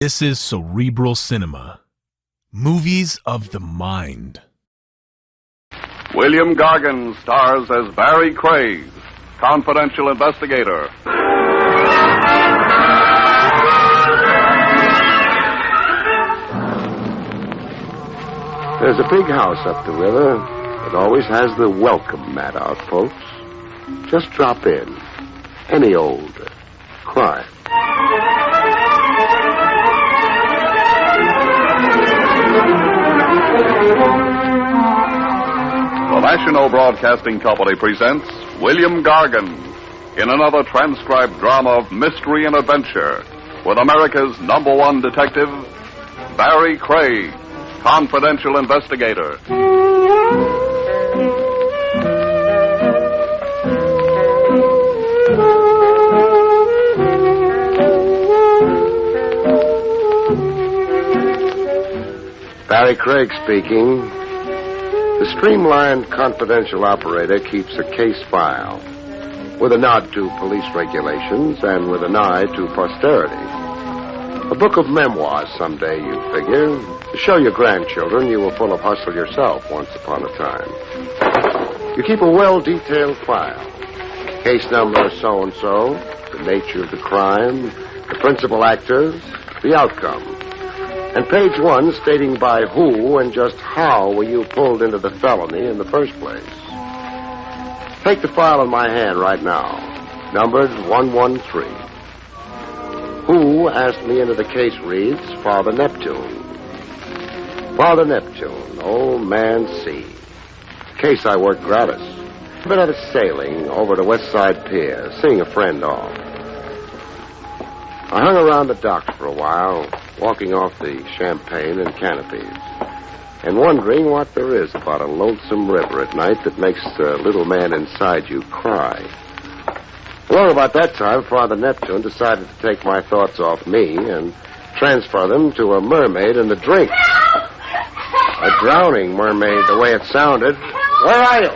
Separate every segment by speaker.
Speaker 1: This is Cerebral Cinema. Movies of the mind.
Speaker 2: William Gargan stars as Barrie Craig, confidential investigator.
Speaker 3: There's a big house up the river. It always has the welcome mat out, folks. Just drop in. Any old crime.
Speaker 2: The National Broadcasting Company presents William Gargan in another transcribed drama of mystery and adventure with America's #1 detective, Barrie Craig, confidential investigator.
Speaker 3: Barrie Craig speaking. The streamlined confidential operator keeps a case file with a nod to police regulations and with an eye to posterity. A book of memoirs someday, you figure. To show your grandchildren you were full of hustle yourself once upon a time. You keep a well-detailed file. Case number so-and-so, the nature of the crime, the principal actors, the outcome. And page 1 stating by who and just how were you pulled into the felony in the first place. Take the file in my hand right now, numbered 113. Who asked me into the case reads Father Neptune. Father Neptune, old man C. Case I worked gratis. Been out of sailing over to West Side Pier, seeing a friend off. I hung around the docks for a while, walking off the champagne and canopies, and wondering what there is about a lonesome river at night that makes the little man inside you cry. Well, about that time, Father Neptune decided to take my thoughts off me and transfer them to a mermaid in the drink. A drowning mermaid, the way it sounded. Where are you?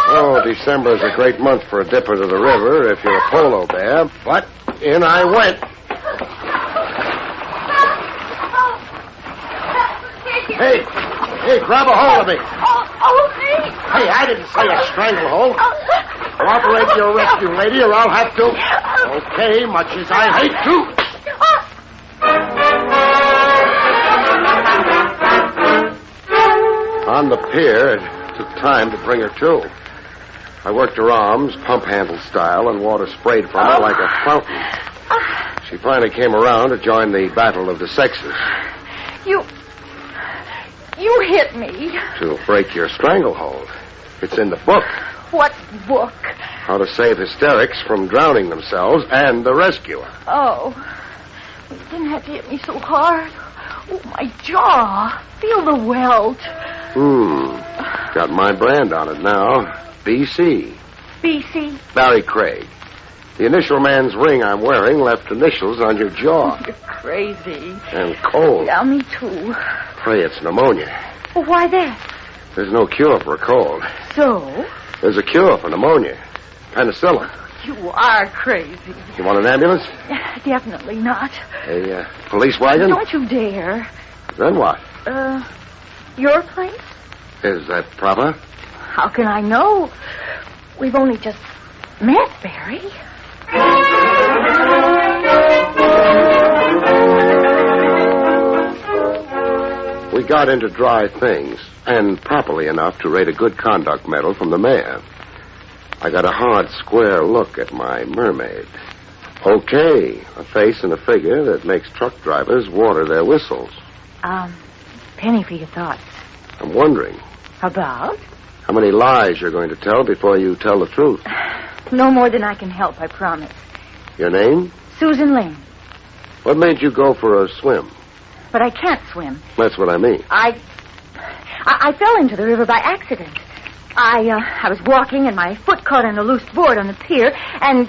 Speaker 3: Oh, December is a great month for a dip into the river if you're a polo bear, but in I went. Hey, grab a hold of me.
Speaker 4: Oh, me.
Speaker 3: Hey, I didn't say a stranglehold. Cooperate your rescue, lady, or I'll have to. Okay, much as I hate to. On the pier, it took time to bring her to. I worked her arms, pump handle style, and water sprayed from her like a fountain. She finally came around to join the battle of the sexes.
Speaker 4: You hit me.
Speaker 3: To break your stranglehold. It's in the book.
Speaker 4: What book?
Speaker 3: How to save hysterics from drowning themselves and the rescuer.
Speaker 4: Oh, you didn't have to hit me so hard. Oh, my jaw. Feel the welt.
Speaker 3: Got my brand on it now. B.C.
Speaker 4: B.C.?
Speaker 3: Barrie Craig. The initial man's ring I'm wearing left initials on your jaw.
Speaker 4: You're crazy.
Speaker 3: And cold.
Speaker 4: Yeah, me too.
Speaker 3: Pray it's pneumonia.
Speaker 4: Well, why that?
Speaker 3: There's no cure for a cold.
Speaker 4: So?
Speaker 3: There's a cure for pneumonia. Penicillin.
Speaker 4: You are crazy.
Speaker 3: You want an ambulance?
Speaker 4: Definitely not.
Speaker 3: A police wagon?
Speaker 4: Don't you dare.
Speaker 3: Then what?
Speaker 4: Your place?
Speaker 3: Is that proper?
Speaker 4: How can I know? We've only just met, Barrie.
Speaker 3: We got into dry things, and properly enough to rate a good conduct medal from the mayor. I got a hard, square look at my mermaid. Okay, a face and a figure that makes truck drivers water their whistles.
Speaker 4: Penny for your thoughts.
Speaker 3: I'm wondering.
Speaker 4: About?
Speaker 3: How many lies you're going to tell before you tell the truth?
Speaker 4: No more than I can help, I promise.
Speaker 3: Your name?
Speaker 4: Susan Lane.
Speaker 3: What made you go for a swim?
Speaker 4: But I can't swim.
Speaker 3: That's what I mean.
Speaker 4: I fell into the river by accident. I was walking and my foot caught on a loose board on the pier and...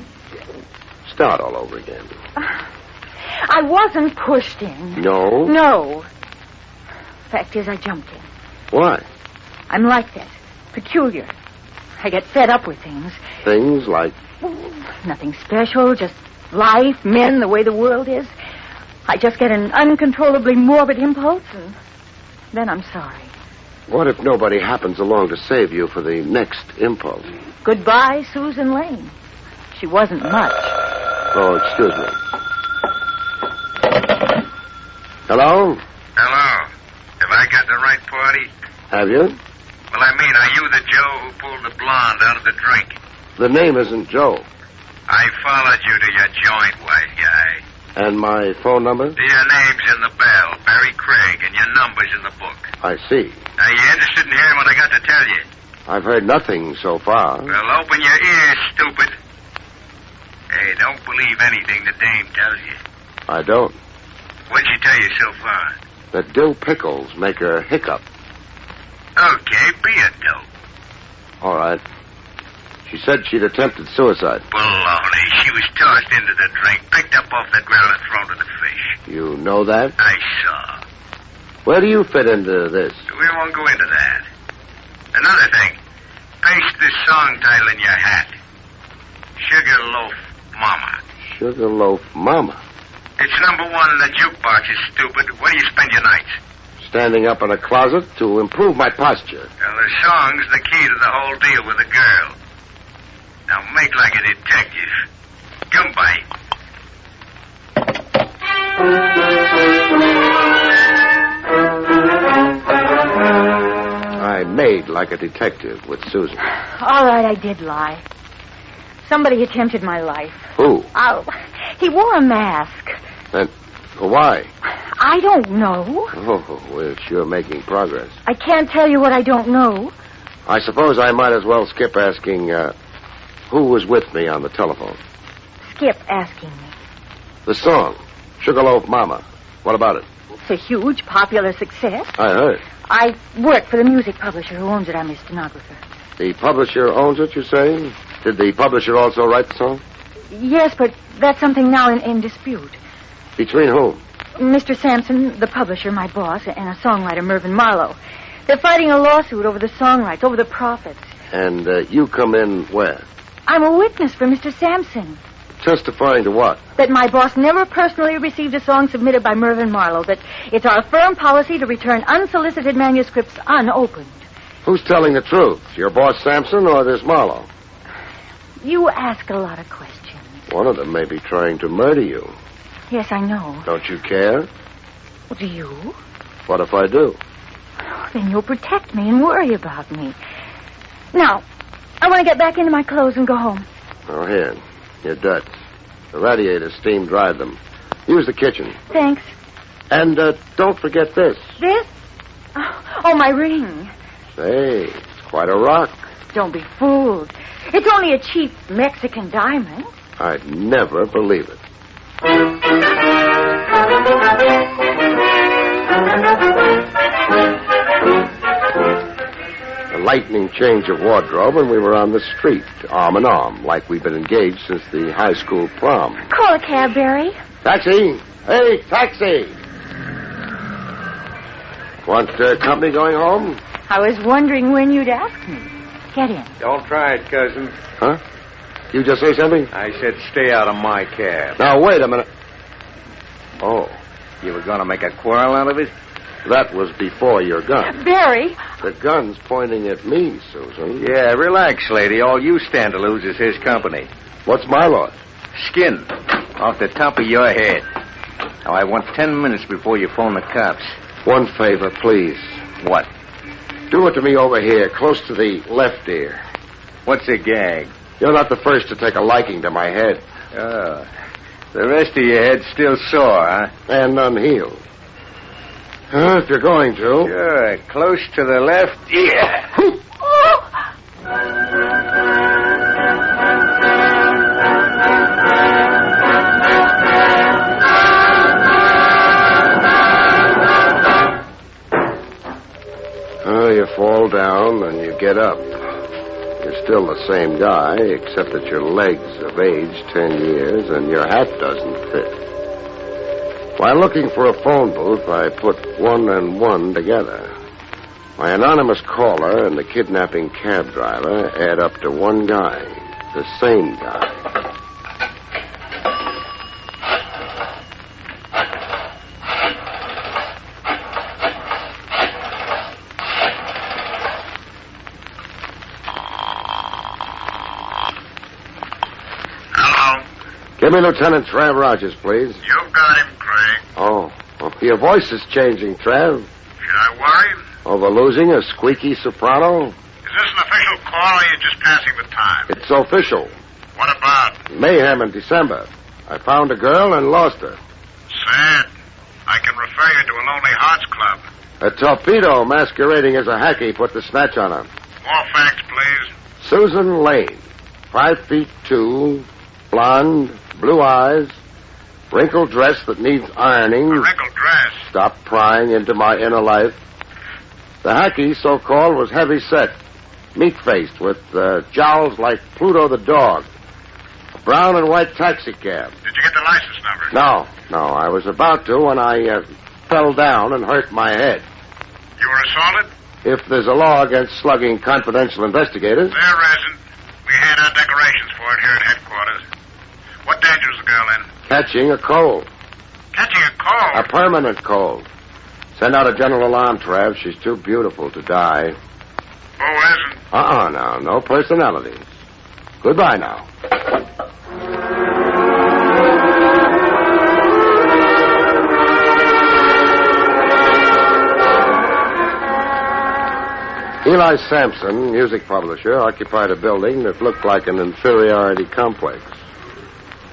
Speaker 3: Start all over again.
Speaker 4: I wasn't pushed in.
Speaker 3: No?
Speaker 4: No. Fact is, I jumped in.
Speaker 3: Why?
Speaker 4: I'm like that. Peculiar. I get fed up with things.
Speaker 3: Things like?
Speaker 4: Nothing special, just life, men, the way the world is. I just get an uncontrollably morbid impulse, and then I'm sorry.
Speaker 3: What if nobody happens along to save you for the next impulse?
Speaker 4: Goodbye, Susan Lane. She wasn't much.
Speaker 3: Oh, excuse me. Hello?
Speaker 5: Hello. Have I got the right party?
Speaker 3: Have you?
Speaker 5: Well, I mean, are you the Joe who pulled the blonde out of the drink?
Speaker 3: The name isn't Joe.
Speaker 5: I followed you to your joint, white guy.
Speaker 3: And my phone number?
Speaker 5: Your name's in the bell, Barrie Craig, and your number's in the book.
Speaker 3: I see.
Speaker 5: Are you interested in hearing what I got to tell you?
Speaker 3: I've heard nothing so far.
Speaker 5: Well, open your ears, stupid. Hey, don't believe anything the dame tells you.
Speaker 3: I don't.
Speaker 5: What'd she tell you so far?
Speaker 3: That dill pickles make her hiccup.
Speaker 5: Okay, be a dope.
Speaker 3: All right. She said she'd attempted suicide.
Speaker 5: Baloney. She was tossed into the drink, picked up off the ground, and thrown to the fish.
Speaker 3: You know that?
Speaker 5: I saw.
Speaker 3: Where do you fit into this?
Speaker 5: We won't go into that. Another thing. Paste this song title in your hat. Sugarloaf Mama.
Speaker 3: Sugarloaf Mama.
Speaker 5: It's number one in the jukebox, you stupid. Where do you spend your nights?
Speaker 3: Standing up in a closet to improve my posture.
Speaker 5: Well, the song's the key to the whole deal with the girl. Now make like a detective. Goodbye.
Speaker 3: I made like a detective with Susan.
Speaker 4: All right, I did lie. Somebody attempted my life.
Speaker 3: Who?
Speaker 4: He wore a mask.
Speaker 3: And why?
Speaker 4: I don't know.
Speaker 3: Oh, we're sure making progress.
Speaker 4: I can't tell you what I don't know.
Speaker 3: I suppose I might as well skip asking, who was with me on the telephone?
Speaker 4: Skip asking me.
Speaker 3: The song, Sugarloaf Mama. What about it?
Speaker 4: It's a huge, popular success.
Speaker 3: I heard.
Speaker 4: I work for the music publisher who owns it. I'm his stenographer.
Speaker 3: The publisher owns it, you say? Did the publisher also write the song?
Speaker 4: Yes, but that's something now in dispute.
Speaker 3: Between whom?
Speaker 4: Mr. Sampson, the publisher, my boss, and a songwriter, Mervyn Marlowe. They're fighting a lawsuit over the song rights, over the profits.
Speaker 3: And you come in where?
Speaker 4: I'm a witness for Mr. Sampson.
Speaker 3: Testifying to what?
Speaker 4: That my boss never personally received a song submitted by Mervyn Marlowe. That it's our firm policy to return unsolicited manuscripts unopened.
Speaker 3: Who's telling the truth? Your boss Sampson or this Marlowe?
Speaker 4: You ask a lot of questions.
Speaker 3: One of them may be trying to murder you.
Speaker 4: Yes, I know.
Speaker 3: Don't you care?
Speaker 4: Well, do you?
Speaker 3: What if I do?
Speaker 4: Then you'll protect me and worry about me. Now, I want to get back into my clothes and go home.
Speaker 3: Oh, here. Your duds. The radiator steam dried them. Use the kitchen.
Speaker 4: Thanks.
Speaker 3: And don't forget this.
Speaker 4: This? Oh, my ring.
Speaker 3: Say, it's quite a rock.
Speaker 4: Don't be fooled. It's only a cheap Mexican diamond.
Speaker 3: I'd never believe it. A lightning change of wardrobe, and we were on the street, arm in arm, like we've been engaged since the high school prom.
Speaker 4: Call a cab, Barrie.
Speaker 3: Taxi! Hey, taxi! Want company going home?
Speaker 4: I was wondering when you'd ask me. Get in.
Speaker 6: Don't try it, cousin.
Speaker 3: Huh? You just say something?
Speaker 6: I said stay out of my cab.
Speaker 3: Now, wait a minute. Oh,
Speaker 6: You were going to make a quarrel out of it?
Speaker 3: that was before your gun.
Speaker 4: Barrie.
Speaker 3: The gun's pointing at me, Susan.
Speaker 6: Yeah, relax, lady. All you stand to lose is his company.
Speaker 3: What's my loss?
Speaker 6: Skin off the top of your head. Now, I want 10 minutes before you phone the cops.
Speaker 3: One favor, please.
Speaker 6: What?
Speaker 3: Do it to me over here, close to the left ear.
Speaker 6: What's a gag?
Speaker 3: You're not the first to take a liking to my head.
Speaker 6: Oh, the rest of your head's still sore, huh?
Speaker 3: And unhealed. If you're going to.
Speaker 6: Sure, close to the left ear.
Speaker 3: You fall down and you get up. You're still the same guy, except that your legs have aged 10 years and your hat doesn't fit. While looking for a phone booth, I put one and one together. My anonymous caller and the kidnapping cab driver add up to one guy, the same guy. Give me Lieutenant Trav Rogers, please.
Speaker 5: You've got him, Craig.
Speaker 3: Oh, your voice is changing, Trav.
Speaker 5: Should I worry?
Speaker 3: Over losing a squeaky soprano?
Speaker 5: Is this an official call, or are you just passing the time?
Speaker 3: It's official.
Speaker 5: What about?
Speaker 3: Mayhem in December. I found a girl and lost her.
Speaker 5: Sad. I can refer you to a Lonely Hearts Club.
Speaker 3: A torpedo masquerading as a hacky put the snatch on her.
Speaker 5: More facts, please.
Speaker 3: Susan Lane, 5'2", blonde, blue eyes, wrinkled dress that needs ironing.
Speaker 5: A wrinkled dress.
Speaker 3: Stop prying into my inner life. The hacky, so-called, was heavy-set, meat-faced, with jowls like Pluto the dog. A brown and white taxi cab.
Speaker 5: Did you get the license number?
Speaker 3: No, I was about to when I fell down and hurt my head.
Speaker 5: You were assaulted?
Speaker 3: If there's a law against slugging confidential investigators.
Speaker 5: There isn't. We had our decorations for it here at headquarters. What danger is the girl in?
Speaker 3: Catching a cold.
Speaker 5: Catching a cold?
Speaker 3: A permanent cold. Send out a general alarm, Trav. She's too beautiful to die.
Speaker 5: Who isn't?
Speaker 3: Now. No personalities. Goodbye now. Eli Sampson, music publisher, occupied a building that looked like an inferiority complex.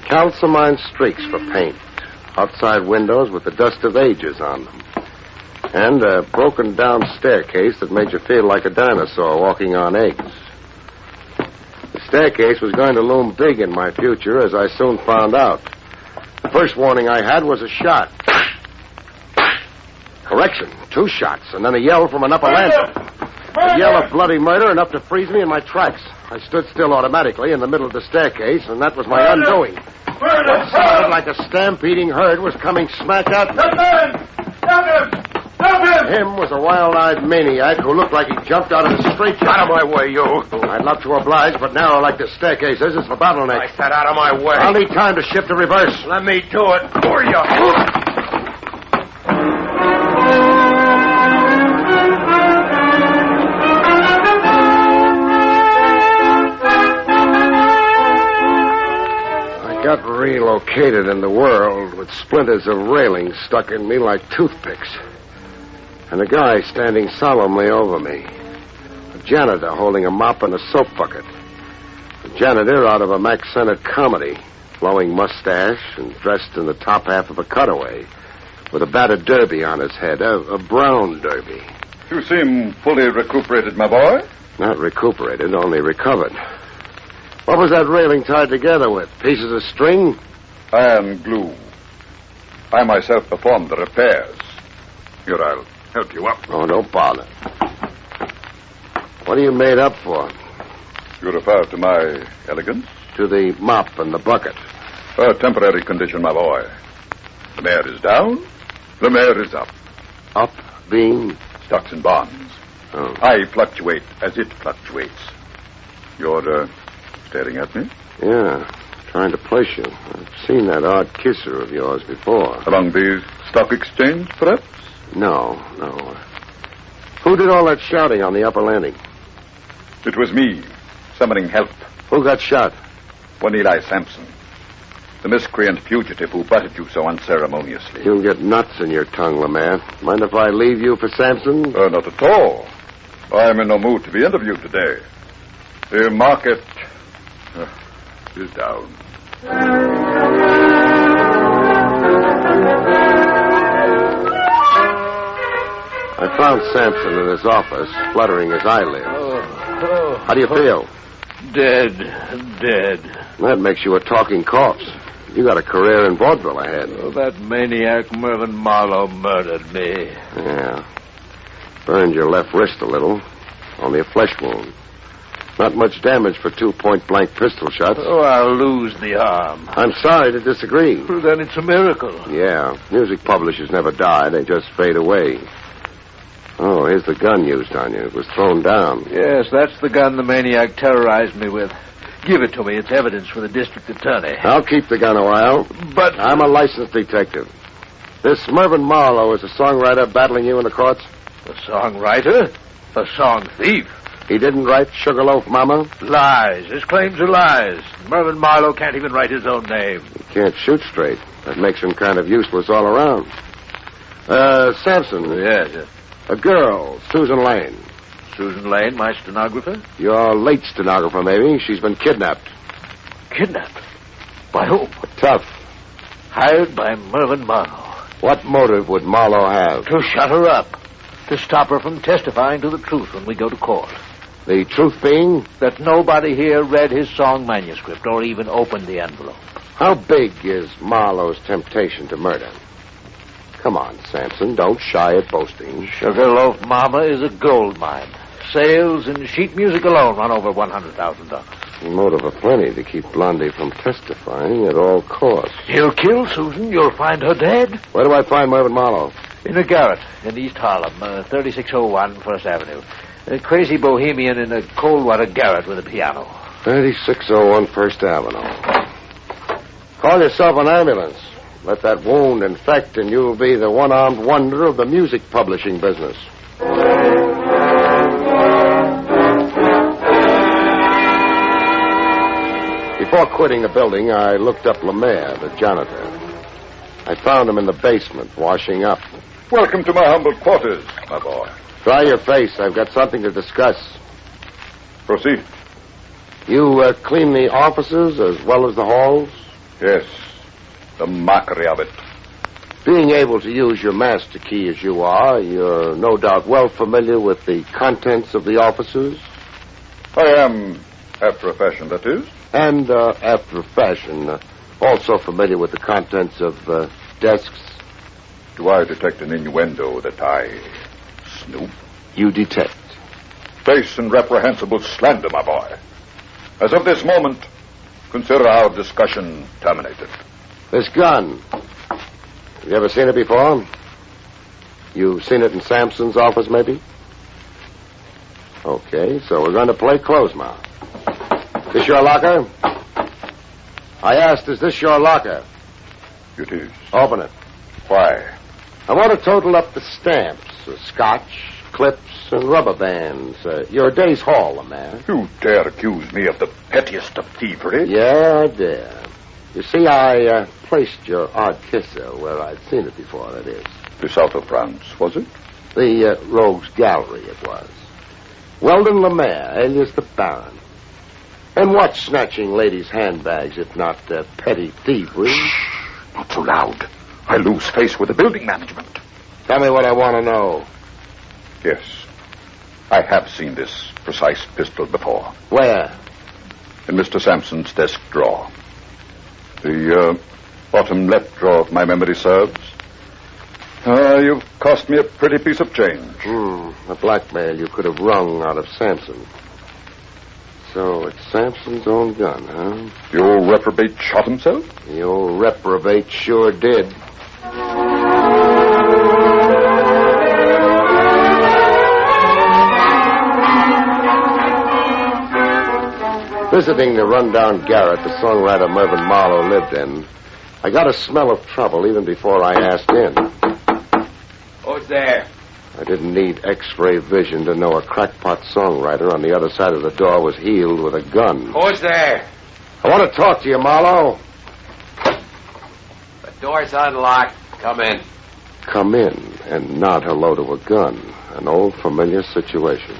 Speaker 3: Calcimine streaks for paint, outside windows with the dust of ages on them, and a broken-down staircase that made you feel like a dinosaur walking on eggs. The staircase was going to loom big in my future, as I soon found out. The first warning I had was a shot. Correction, 2 shots, and then a yell from an upper landing. A yell of bloody murder enough to freeze me in my tracks. I stood still automatically in the middle of the staircase, and that was my undoing. What sounded like a stampeding herd was coming smack at me. Him was a wild-eyed maniac who looked like he jumped out of a straitjacket.
Speaker 6: Out of my way, you.
Speaker 3: I'd love to oblige, but narrow like the staircase is, it's the bottleneck.
Speaker 6: I said out of my way.
Speaker 3: I'll need time to shift to reverse.
Speaker 6: Let me do it for you.
Speaker 3: Got relocated in the world with splinters of railing stuck in me like toothpicks. And a guy standing solemnly over me. A janitor holding a mop and a soap bucket. A janitor out of a Mac Center comedy, flowing mustache and dressed in the top half of a cutaway, with a battered derby on his head, a brown derby.
Speaker 2: You seem fully recuperated, my boy.
Speaker 3: Not recuperated, only recovered. What was that railing tied together with? Pieces of string?
Speaker 2: Iron glue. I myself performed the repairs. Here, I'll help you up.
Speaker 3: Oh, don't bother. What are you made up for?
Speaker 2: You refer to my elegance?
Speaker 3: To the mop and the bucket.
Speaker 2: A temporary condition, my boy. The mare is down, the mare is up.
Speaker 3: Up being?
Speaker 2: Stocks and bonds.
Speaker 3: Oh.
Speaker 2: I fluctuate as it fluctuates. You're, staring at me?
Speaker 3: Yeah, trying to place you. I've seen that odd kisser of yours before.
Speaker 2: Along the stock exchange, perhaps?
Speaker 3: No. Who did all that shouting on the upper landing?
Speaker 2: It was me, summoning help.
Speaker 3: Who got shot?
Speaker 2: One Eli Sampson. The miscreant fugitive who butted you so unceremoniously.
Speaker 3: You'll get nuts in your tongue, Lemaire. Mind if I leave you for Sampson?
Speaker 2: Not at all. I'm in no mood to be interviewed today. The market is down. I found Sampson in his office, fluttering his eyelids. How do you feel?
Speaker 6: Dead.
Speaker 3: That makes you a talking corpse. You got a career in vaudeville ahead.
Speaker 6: Oh, that maniac Mervyn Marlowe murdered me.
Speaker 3: Yeah. Burned your left wrist a little. Only a flesh wound. Not much damage for 2 point-blank pistol shots.
Speaker 6: Oh, I'll lose the arm.
Speaker 3: I'm sorry to disagree.
Speaker 6: Well, then it's a miracle.
Speaker 3: Yeah, music publishers never die. They just fade away. Oh, here's the gun used on you. It was thrown down.
Speaker 6: Yes, that's the gun the maniac terrorized me with. Give it to me. It's evidence for the district attorney.
Speaker 3: I'll keep the gun a while.
Speaker 6: But
Speaker 3: I'm a licensed detective. This Mervyn Marlowe is a songwriter battling you in the courts?
Speaker 6: A songwriter? A song thief?
Speaker 3: He didn't write Sugarloaf Mama?
Speaker 6: Lies. His claims are lies. Mervyn Marlowe can't even write his own name.
Speaker 3: He can't shoot straight. That makes him kind of useless all around. Sampson.
Speaker 7: Yes.
Speaker 3: A girl, Susan Lane.
Speaker 7: Susan Lane, my stenographer?
Speaker 3: Your late stenographer, maybe. She's been kidnapped.
Speaker 7: Kidnapped? By whom?
Speaker 3: Tough.
Speaker 7: Hired by Mervyn Marlowe.
Speaker 3: What motive would Marlowe have?
Speaker 7: To shut her up. To stop her from testifying to the truth when we go to court.
Speaker 3: The truth being?
Speaker 7: That nobody here read his song manuscript or even opened the envelope.
Speaker 3: How big is Marlowe's temptation to murder? Come on, Sampson. Don't shy at boasting.
Speaker 7: Sugarloaf Mama is a gold mine. Sales and sheet music alone run over $100,000.
Speaker 3: Motive aplenty to keep Blondie from testifying at all costs.
Speaker 7: He'll kill Susan. You'll find her dead.
Speaker 3: Where do I find Mervyn Marlowe?
Speaker 7: In a garret in East Harlem, 3601 First Avenue. A crazy bohemian in a cold-water garret with a piano.
Speaker 3: 3601 First Avenue. Call yourself an ambulance. Let that wound infect, and you'll be the one-armed wonder of the music publishing business. Before quitting the building, I looked up Lemaire, the janitor. I found him in the basement, washing up.
Speaker 2: Welcome to my humble quarters, my boy.
Speaker 3: Dry your face. I've got something to discuss.
Speaker 2: Proceed.
Speaker 3: You clean the offices as well as the halls?
Speaker 2: Yes. The mockery of it.
Speaker 3: Being able to use your master key as you are, you're no doubt well familiar with the contents of the offices?
Speaker 2: I am, after a fashion, that is.
Speaker 3: And, after a fashion, also familiar with the contents of desks?
Speaker 2: Do I detect an innuendo that I snoop?
Speaker 3: You detect.
Speaker 2: Base and reprehensible slander, my boy. As of this moment, consider our discussion terminated.
Speaker 3: This gun. Have you ever seen it before? You've seen it in Sampson's office, maybe? Okay, so we're going to play close mouth. This your locker? I asked, is this your locker?
Speaker 2: It is.
Speaker 3: Open it.
Speaker 2: Why?
Speaker 3: I want to total up the stamps, scotch, clips, and rubber bands. Your day's haul, man.
Speaker 2: You dare accuse me of the pettiest of thievery?
Speaker 3: Yeah, I dare. You see, I placed your odd kisser where I'd seen it before, that is.
Speaker 2: The south of France, was it?
Speaker 3: The Rogues Gallery, it was. Weldon Lemaire, alias the Baron. And what's snatching ladies' handbags, if not petty thievery?
Speaker 2: Shh! Not so loud. I lose face with the building management.
Speaker 3: Tell me what I want to know.
Speaker 2: Yes. I have seen this precise pistol before.
Speaker 3: Where?
Speaker 2: In Mr. Sampson's desk drawer. The bottom left drawer, if my memory serves. You've cost me a pretty piece of change.
Speaker 3: A blackmail you could have wrung out of Sampson. So it's Sampson's own gun, huh?
Speaker 2: The old reprobate shot himself?
Speaker 3: The old reprobate sure did. Visiting the rundown garret the songwriter Mervyn Marlowe lived in, I got a smell of trouble even before I asked in.
Speaker 6: Who's there?
Speaker 3: I didn't need X-ray vision to know a crackpot songwriter on the other side of the door was heeled with a gun.
Speaker 6: Who's there?
Speaker 3: I want to talk to you, Marlowe.
Speaker 6: The door's unlocked. Come in.
Speaker 3: Come in and nod hello to a gun. An old familiar situation.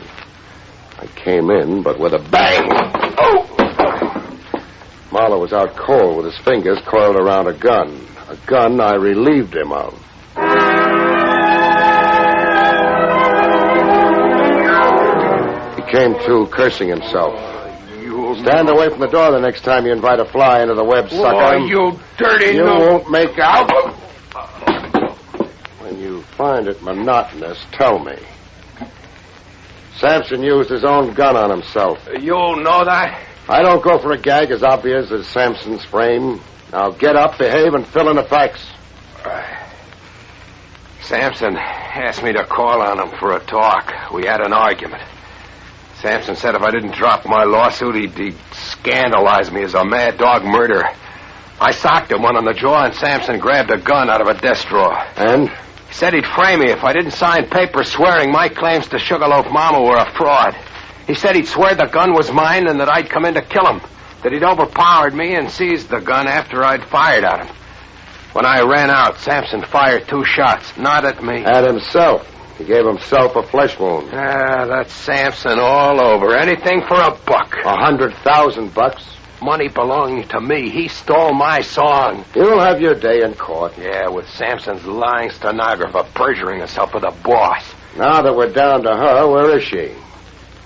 Speaker 3: I came in, but with a bang. Oh! Marlowe was out cold with his fingers coiled around a gun. A gun I relieved him of. He came to, cursing himself. Stand away from the door the next time you invite a fly into the web, sucker.
Speaker 6: Oh, you dirty
Speaker 3: You won't make out. When you find it monotonous, tell me. Sampson used his own gun on himself.
Speaker 6: You know that?
Speaker 3: I don't go for a gag as obvious as Sampson's frame. Now get up, behave, and fill in the facts.
Speaker 8: Sampson asked me to call on him for a talk. We had an argument. Sampson said if I didn't drop my lawsuit, he'd scandalize me as a mad dog murderer. I socked him one on the jaw, and Sampson grabbed a gun out of a desk drawer.
Speaker 3: And?
Speaker 8: He said he'd frame me if I didn't sign papers swearing my claims to Sugarloaf Mama were a fraud. He said he'd swear the gun was mine and that I'd come in to kill him. that he'd overpowered me and seized the gun after I'd fired at him. When I ran out, Sampson fired 2 shots, not at me.
Speaker 3: At himself. He gave himself a flesh wound.
Speaker 8: That's Sampson all over. Anything for a buck.
Speaker 3: $100,000.
Speaker 8: Money belonging to me. He stole my song.
Speaker 3: You'll have your day in court.
Speaker 8: Yeah, with Sampson's lying stenographer perjuring herself with a boss.
Speaker 3: Now that we're down to her, where is she?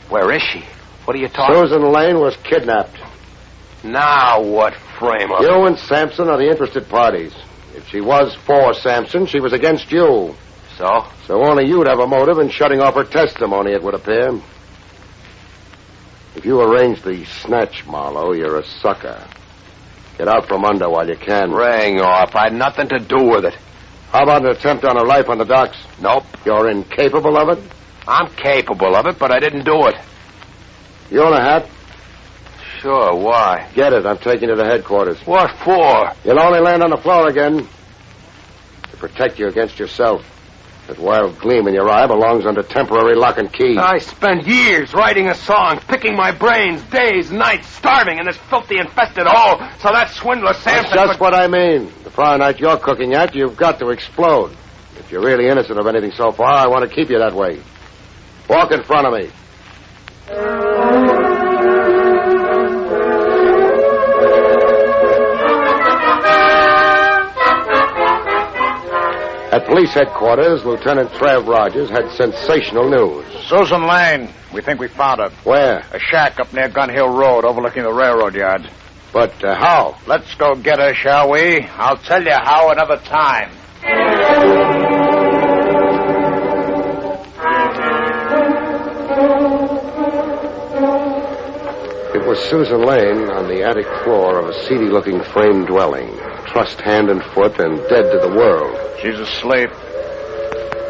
Speaker 8: Where is she? What are you talking?
Speaker 3: Susan Lane was kidnapped.
Speaker 8: Now what frame of...
Speaker 3: You and Sampson are the interested parties. If she was for Sampson, she was against you.
Speaker 8: So?
Speaker 3: So only you'd have a motive in shutting off her testimony, it would appear. If you arrange the snatch, Marlowe, you're a sucker. Get out from under while you can.
Speaker 8: Ring off. I had nothing to do with it.
Speaker 3: How about an attempt on her life on the docks?
Speaker 8: Nope.
Speaker 3: You're incapable of it?
Speaker 8: I'm capable of it, but I didn't do it.
Speaker 3: You own a hat?
Speaker 8: Sure, why?
Speaker 3: Get it. I'm taking you to headquarters.
Speaker 8: What for?
Speaker 3: You'll only land on the floor again to protect you against yourself. That wild gleam in your eye belongs under temporary lock and key.
Speaker 8: I spent years writing a song, picking my brains, days, nights, starving in this filthy, infested hole, so that swindler Sampson...
Speaker 3: That's just what I mean. The Friday night you're cooking at, you've got to explode. If you're really innocent of anything so far, I want to keep you that way. Walk in front of me. At police headquarters, Lieutenant Trev Rogers had sensational news.
Speaker 6: Susan Lane. We think we found her.
Speaker 3: Where?
Speaker 6: A shack up near Gun Hill Road overlooking the railroad yards.
Speaker 3: But how?
Speaker 6: Let's go get her, shall we? I'll tell you how another time.
Speaker 3: It was Susan Lane on the attic floor of a seedy-looking frame dwelling, trussed hand and foot and dead to the world.
Speaker 6: She's asleep.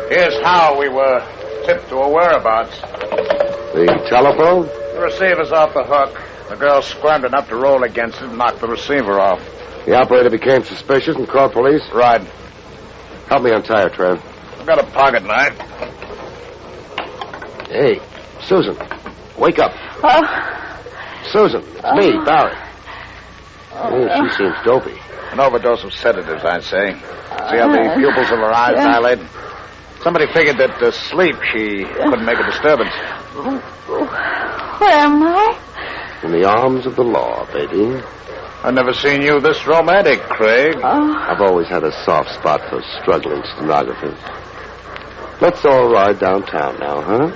Speaker 6: Here's how we were tipped to her whereabouts.
Speaker 3: The telephone?
Speaker 6: The receiver's off the hook. The girl squirmed enough to roll against it and knock the receiver off.
Speaker 3: The operator became suspicious and called police?
Speaker 6: Right.
Speaker 3: Help me untie her, Trev.
Speaker 6: I've got a pocket knife.
Speaker 3: Hey, Susan, wake up. Susan, it's me, Barrie. She seems dopey.
Speaker 6: An overdose of sedatives, I'd say. See how the pupils of her eyes dilate? Somebody figured that sleep, she couldn't make a disturbance.
Speaker 4: Where am I?
Speaker 3: In the arms of the law, baby.
Speaker 6: I've never seen you this romantic, Craig.
Speaker 3: I've always had a soft spot for struggling stenographers. Let's all ride downtown now, huh?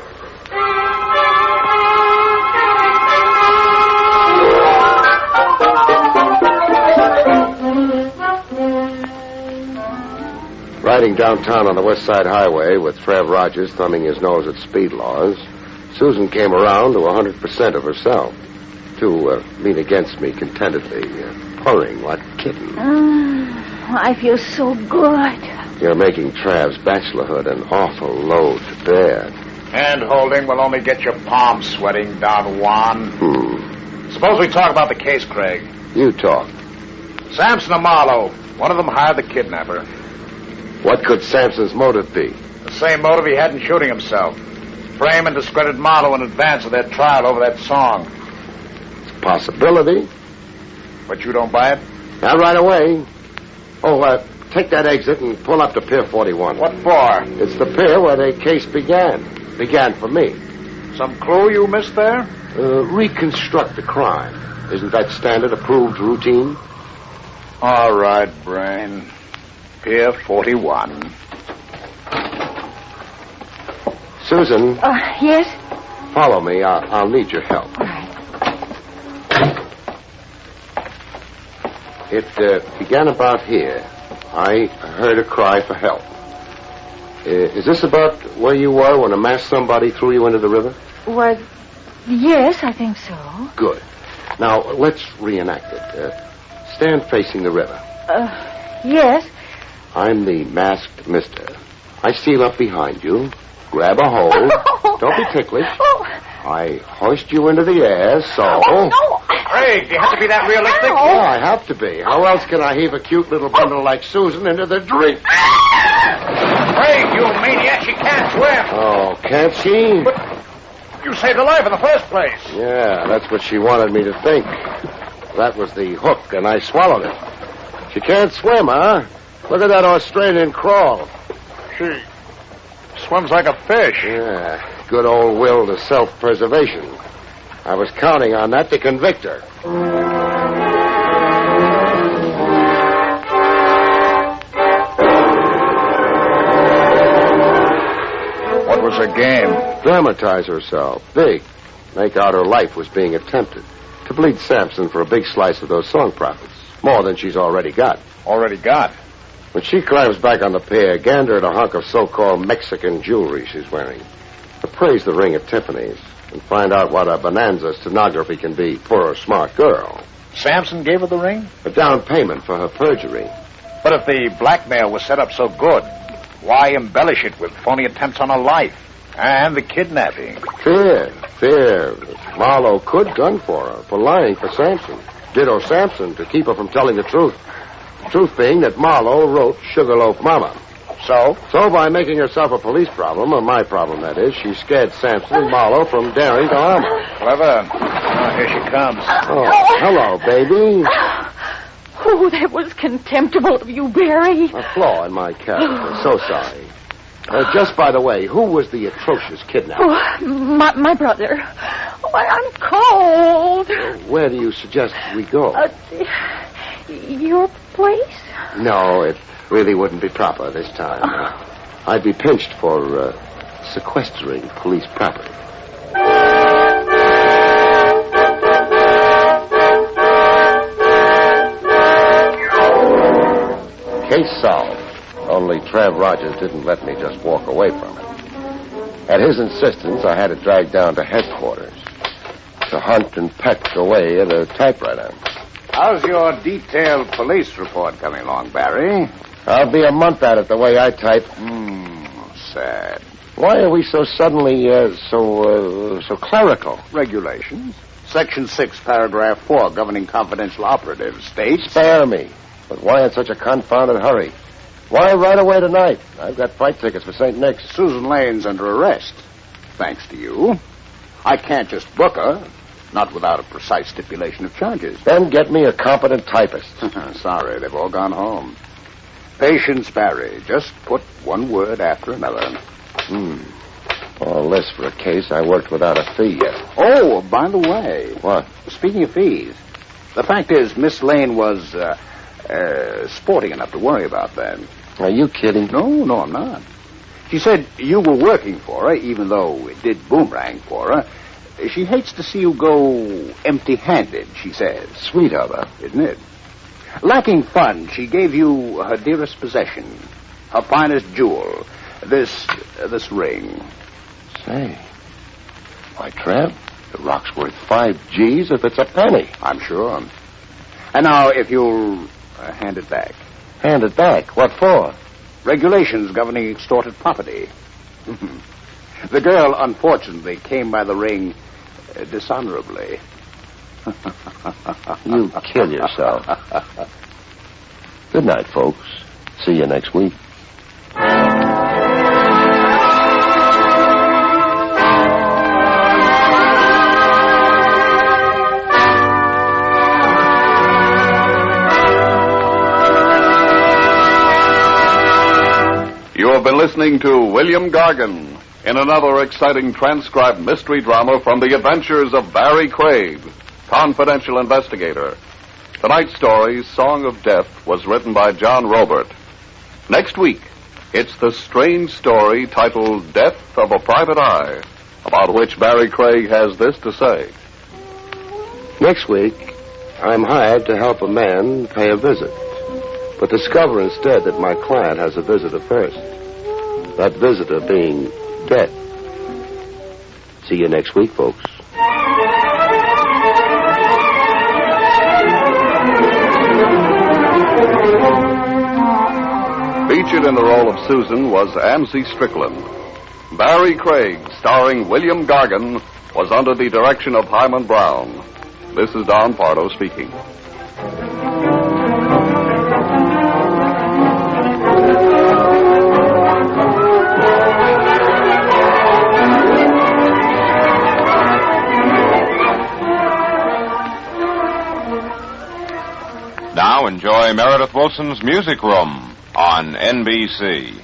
Speaker 3: Riding downtown on the West Side Highway with Trev Rogers thumbing his nose at speed laws, Susan came around to 100% of herself to lean against me contentedly, purring like a kitten.
Speaker 4: I feel so good.
Speaker 3: You're making Trav's bachelorhood an awful load to bear.
Speaker 6: Hand-holding will only get your palms sweating, Don Juan. Suppose we talk about the case, Craig.
Speaker 3: You talk.
Speaker 6: Sampson and Marlowe. One of them hired the kidnapper.
Speaker 3: What could Sampson's motive be?
Speaker 6: The same motive he had in shooting himself. Frame and discredit Marlowe in advance of their trial over that song.
Speaker 3: It's a possibility.
Speaker 6: But you don't buy it?
Speaker 3: Not right away. Oh, take that exit and pull up to Pier 41.
Speaker 6: What for?
Speaker 3: It's the pier where the case began. Began for me.
Speaker 6: Some clue you missed there?
Speaker 3: Reconstruct the crime. Isn't that standard approved routine?
Speaker 6: All right, Brain. Pier 41.
Speaker 3: Susan.
Speaker 4: Yes?
Speaker 3: Follow me. I'll need your help.
Speaker 4: All right.
Speaker 3: It began about here. I heard a cry for help. Is this about where you were when a masked somebody threw you into the river?
Speaker 4: Well, yes, I think so.
Speaker 3: Good. Now, let's reenact it. Stand facing the river.
Speaker 4: Yes.
Speaker 3: I'm the masked mister. I steal up behind you, grab a hold. Don't be ticklish. I hoist you into the air, so...
Speaker 4: Oh, no.
Speaker 6: Craig, do you have to be that realistic?
Speaker 3: Oh, I have to be. How else can I heave a cute little bundle like Susan into the drink?
Speaker 6: Craig, you maniac, she can't swim.
Speaker 3: Oh, can't she?
Speaker 6: But you saved her life in the first place.
Speaker 3: Yeah, that's what she wanted me to think. That was the hook, and I swallowed it. She can't swim, huh? Look at that Australian crawl.
Speaker 6: She swims like a fish.
Speaker 3: Yeah, good old will to self-preservation. I was counting on that to convict her.
Speaker 6: What was her game?
Speaker 3: Dramatize herself. Big. Make out her life was being attempted. To bleed Sampson for a big slice of those song profits. More than she's already got.
Speaker 6: Already got.
Speaker 3: When she climbs back on the pier, gander at a hunk of so-called Mexican jewelry she's wearing. Appraise the ring at Tiffany's and find out what a bonanza stenography can be for a smart girl.
Speaker 6: Sampson gave her the ring?
Speaker 3: A down payment for her perjury.
Speaker 6: But if the blackmail was set up so good, why embellish it with phony attempts on her life? And the kidnapping.
Speaker 3: Fear. Marlowe could gun for her, for lying for Sampson. Ditto Sampson to keep her from telling the truth. The truth being that Marlowe wrote Sugarloaf Mama.
Speaker 6: So?
Speaker 3: So by making herself a police problem, or my problem, that is, she scared Sampson and Marlowe from daring to harm her.
Speaker 6: Clever. Oh, here she comes.
Speaker 3: Oh, hello, baby.
Speaker 4: Oh, that was contemptible of you, Barrie.
Speaker 3: A flaw in my character. So sorry. Just by the way, who was the atrocious kidnapper?
Speaker 4: Oh, my brother. Oh, I'm cold.
Speaker 3: Where do you suggest we go?
Speaker 4: Your place?
Speaker 3: No, it really wouldn't be proper this time. I'd be pinched for sequestering police property. Case solved. Only Trav Rogers didn't let me just walk away from it. At his insistence, I had it dragged down to headquarters to hunt and peck away at a typewriter.
Speaker 6: How's your detailed police report coming along, Barrie?
Speaker 3: I'll be a month at it the way I type.
Speaker 6: Sad.
Speaker 3: Why are we so suddenly so clerical?
Speaker 6: Regulations. Section 6, paragraph 4, governing confidential operatives, states...
Speaker 3: Spare me. But why in such a confounded hurry? Why right away tonight? I've got flight tickets for St. Nick's.
Speaker 6: Susan Lane's under arrest. Thanks to you. I can't just book her, not without a precise stipulation of charges.
Speaker 3: Then get me a competent typist.
Speaker 6: Sorry, they've all gone home. Patience, Barrie. Just put one word after another.
Speaker 3: All this for a case I worked without a fee yet.
Speaker 6: Oh, by the way.
Speaker 3: What?
Speaker 6: Speaking of fees, the fact is Miss Lane was sporting enough to worry about that.
Speaker 3: Are you kidding?
Speaker 6: No, I'm not. She said you were working for her, even though it did boomerang for her. She hates to see you go empty-handed, she says.
Speaker 3: Sweet of her.
Speaker 6: Isn't it? Lacking funds, she gave you her dearest possession, her finest jewel, this ring.
Speaker 3: Say, why, Trev, the rock's worth 5 G's if it's a penny.
Speaker 6: I'm sure. And now, if you'll hand it back.
Speaker 3: Hand it back? What for?
Speaker 6: Regulations governing extorted property. The girl, unfortunately, came by the ring dishonorably.
Speaker 3: You kill yourself. Good night, folks. See you next week.
Speaker 2: You have been listening to William Gargan in another exciting transcribed mystery drama from the adventures of Barrie Craig, confidential investigator. Tonight's story, Song of Death, was written by John Robert. Next week, it's the strange story titled Death of a Private Eye, about which Barrie Craig has this to say.
Speaker 3: Next week, I'm hired to help a man pay a visit, but discover instead that my client has a visitor first. That visitor being death. See you next week, folks.
Speaker 2: Featured in the role of Susan was Amzie Strickland. Barrie Craig, starring William Gargan, was under the direction of Hyman Brown. This is Don Pardo speaking.
Speaker 9: Enjoy Meredith Wilson's Music Room on NBC.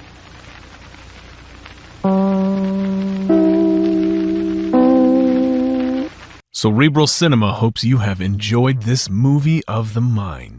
Speaker 1: Cerebral Cinema hopes you have enjoyed this movie of the mind.